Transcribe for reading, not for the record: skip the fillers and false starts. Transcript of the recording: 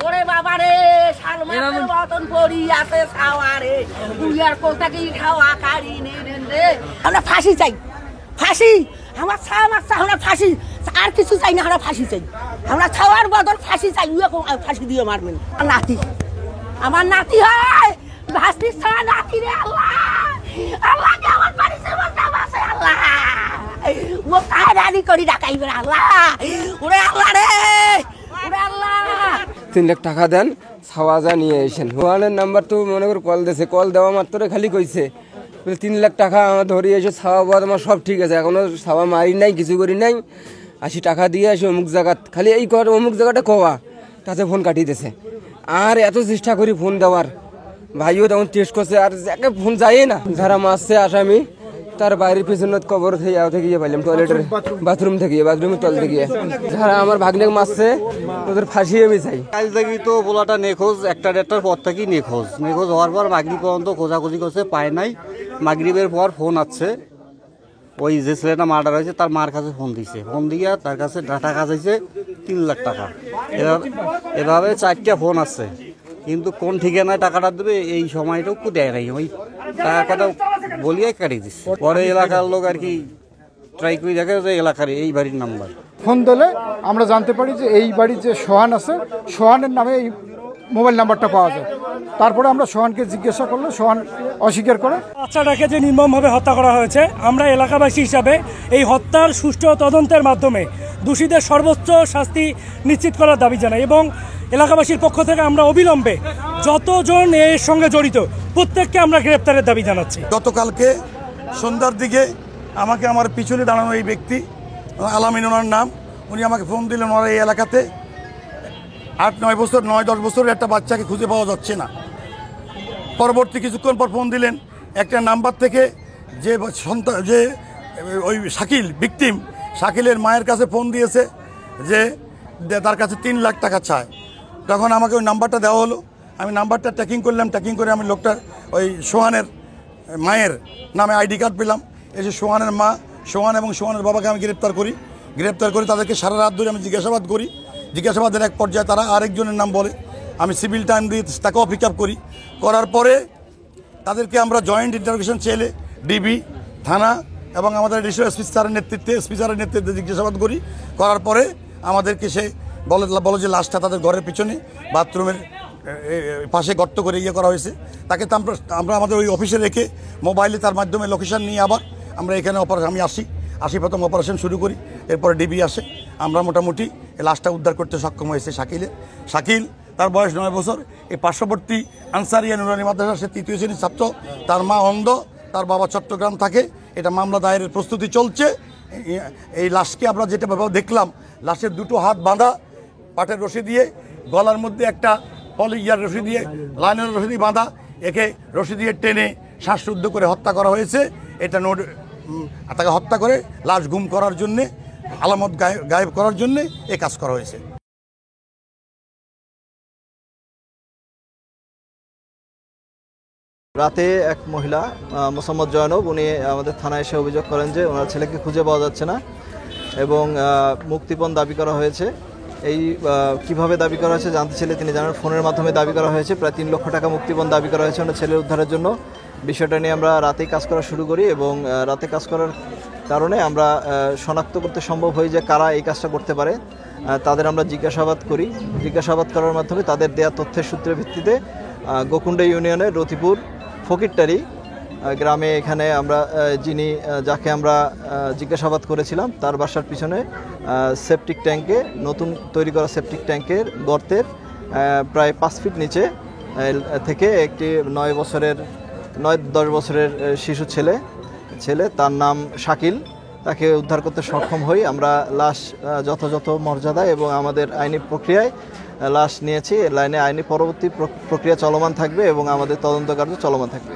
ওরে বাবা রে শালমাতের মতন পড়ি আছে ছাওয়ারে বুইয়ার কোথা কি খাওয়া কারি নে রে আমরা ফাঁসি চাই ফাঁসি আমার ছাওয়া মাছ আমরা ফাঁসি আর কিছু চাই না আমরা ফাঁসি চাই আমরা ছাওয়ার বদল ফাঁসি চাই ফাঁসি দিয়ে মারবেন নাতি আমার নাতি হয় ভাস্তি ছাড়া নাতি রে আল্লাহ আল্লাহ আমার বাড়িতে বাঁচে আল্লাহ ও কারানি করি ডাকাইবে আল্লাহ ওরে আল্লাহ রে ওরে আল্লাহ 3 লাখ টাকা দেন ছাওয়া যা নিয়ে এসেন ওয়ানের নাম্বার তো মনে করে কল দিয়েছে কল দেওয়া মাত্র খালি কইছে 3 লাখ টাকা আমার ধরে এসে ছাওয়া বাদ আমার সব ঠিক আছে এখনো ছাওয়া মারি নাই কিছু করি নাই 80 টাকা দিয়ে আসে অমুক জায়গা খালি এই কর অমুক জায়গাটা কোয়া তাতে ফোন কাটিয়ে দিয়েছে আর এত চেষ্টা করি ফোন দেওয়ার ভাইও তখন টেস্ট করছে আর যাকে ফোন যায় না যারা মারছে আসামি তার বাইরের পিছনে কবর থেকে গিয়ে পাইলাম টয়লেটের বাথরুমের তল থেকে যারা আমার ভাগ্নে মারছে ওদের ফাঁসি আমি চাই কাল থেকে তো পোলাটা নিখোঁজ 1টা পর থেকেই নিখোঁজ হওয়ার পর মাগরিব পর্যন্ত খোঁজাখুঁজি করছে পায় নাই মাগরিবের পর ফোন আসছে ওই যে ছেলেটা মার্ডার হয়েছে তার মার কাছে ফোন দিছে ফোন দিয়ে তার কাছে টাকা চাইছে 3 লাখ টাকা এভাবে 4টা ফোন আসছে কিন্তু কোন ঠিকানায় টাকাটা দেবে এই সময়টুকু দেয় নাই ওই টাকাটা বলিয়ে কাটিয়ে দিচ্ছে পরে এলাকার লোক আর কি ট্রাই করে দেখে যে এলাকার এই বাড়ির নাম্বার ফোন দিলে আমরা জানতে পারি যে এই বাড়ির যে সোহান আছে সোহানের নামে এই মোবাইল নাম্বারটা পাওয়া যায় তারপরে আমরা সোহানকে জিজ্ঞাসা করলে সোহান অস্বীকার করে বাচ্চাটাকে যে নির্মমভাবে হত্যা করা হয়েছে আমরা এলাকাবাসী হিসাবে এই হত্যার সুষ্ঠু তদন্তের মাধ্যমে দোষীদের সর্বোচ্চ শাস্তি নিশ্চিত করার দাবি জানাই এবং এলাকাবাসীর পক্ষ থেকে আমরা অবিলম্বে যতজন এর সঙ্গে জড়িত প্রত্যেককে আমরা গ্রেপ্তারের দাবি জানাচ্ছি গতকালকে সন্ধ্যার দিকে আমাকে আমার পিছনে দাঁড়ানো এই ব্যক্তি আলামিন ওনার নাম উনি আমাকে ফোন দিলেন ওনার এই এলাকাতে 8-9 বছর 9-10 বছরের একটা বাচ্চাকে খুঁজে পাওয়া যাচ্ছে না পরবর্তী কিছুক্ষণ পর ফোন দিলেন একটা নাম্বার থেকে যে সন্তান যে ওই শাকিল ভিকটিম শাকিলের মায়ের কাছে ফোন দিয়েছে যে তার কাছে 3 লাখ টাকা চায় তখন আমাকে ওই নাম্বারটা দেওয়া হলো আমি নাম্বারটা ট্র্যাকিং করলাম ট্র্যাকিং করে আমি লোকটার ওই সোহানের মায়ের নামে আইডি কার্ড পেলাম এসে সোহানের মা সোহান এবং সোহানের বাবাকে আমি গ্রেপ্তার করি তাদেরকে সারা রাত ধরে আমি জিজ্ঞাসাবাদ করি জিজ্ঞাসাবাদের এক পর্যায়ে তারা আরেকজনের নাম বলে আমি সিভিল টাইম দিয়ে তাকেও পিক আপ করার পরে তাদেরকে আমরা জয়েন্ট ইন্টারোগেশন চেলে ডিবি থানা এবং আমাদের এডিশনাল এসপি স্যারের নেতৃত্বে জিজ্ঞাসাবাদ করার পরে আমাদেরকে সে বলে যে লাশটা তাদের ঘরের পিছনে বাথরুমের পাশে গর্ত করে করা হয়েছে তাকে তো আমরা আমাদের ওই অফিসে রেখে মোবাইলে তার মাধ্যমে লোকেশন নিয়ে আবার আমরা এখানে আমি আসি প্রথম অপারেশন শুরু করি এরপরে ডিবি আসে আমরা মোটামুটি লাশটা উদ্ধার করতে সক্ষম হয়েছে শাকিল তার বয়স 9 বছর এই পার্শ্ববর্তী আনসারিয়া নুরানি মাদ্রাসা সে 3য় শ্রেণীর ছাত্র তার মা অন্ধ তার বাবা চট্টগ্রাম থাকে এটা মামলা দায়েরের প্রস্তুতি চলছে এই লাশকে আমরা যেটা দেখলাম লাশের 2টো হাত বাঁধা পাটের রশি দিয়ে গলার মধ্যে একটা রশি দিয়ে লাইনের রশি দিয়ে বাঁধা একে রশি দিয়ে টেনে শ্বাসরুদ্ধ করে হত্যা করা হয়েছে এটা তাকে হত্যা করে লাশ গুম করার জন্যে আলামত গায়েব করার জন্যে এই কাজ করা হয়েছে রাতে এক মহিলা মোসাম্মদ জয়নব উনি আমাদের থানায় এসে অভিযোগ করেন যে ওনার ছেলেকে খুঁজে পাওয়া যাচ্ছে না এবং মুক্তিপণ দাবি করা হয়েছে এই কিভাবে দাবি করা হয়েছে জানতে চাইলে তিনি জানান ফোনের মাধ্যমে দাবি করা হয়েছে প্রায় 3 লক্ষ টাকা মুক্তিপণ দাবি করা হয়েছে ওনার ছেলের উদ্ধারের জন্য বিষয়টা নিয়ে আমরা রাতেই কাজ করা শুরু করি এবং রাতে কাজ করার কারণে আমরা শনাক্ত করতে সম্ভব হয় যে কারা এই কাজটা করতে পারে তাদের আমরা জিজ্ঞাসাবাদ করার মাধ্যমে তাদের দেয়া তথ্যের সূত্রের ভিত্তিতে গোকুণ্ডা ইউনিয়নের রতিপুর ফকিরটারি গ্রামে এখানে আমরা যাকে আমরা জিজ্ঞাসাবাদ করেছিলাম তার বাসার পিছনে সেপটিক ট্যাঙ্কে নতুন তৈরি করা সেপটিক ট্যাঙ্কের গর্তের প্রায় 5 ফিট নিচে থেকে একটি 9-10 বছরের শিশু ছেলে তার নাম শাকিল তাকে উদ্ধার করতে সক্ষম হই আমরা লাশ যথাযথ মর্যাদায় এবং আমাদের আইনি প্রক্রিয়ায় লাশ নিয়েছি লাইনে আইনি পরবর্তী প্রক্রিয়া চলমান থাকবে এবং আমাদের তদন্ত কার্য চলমান থাকবে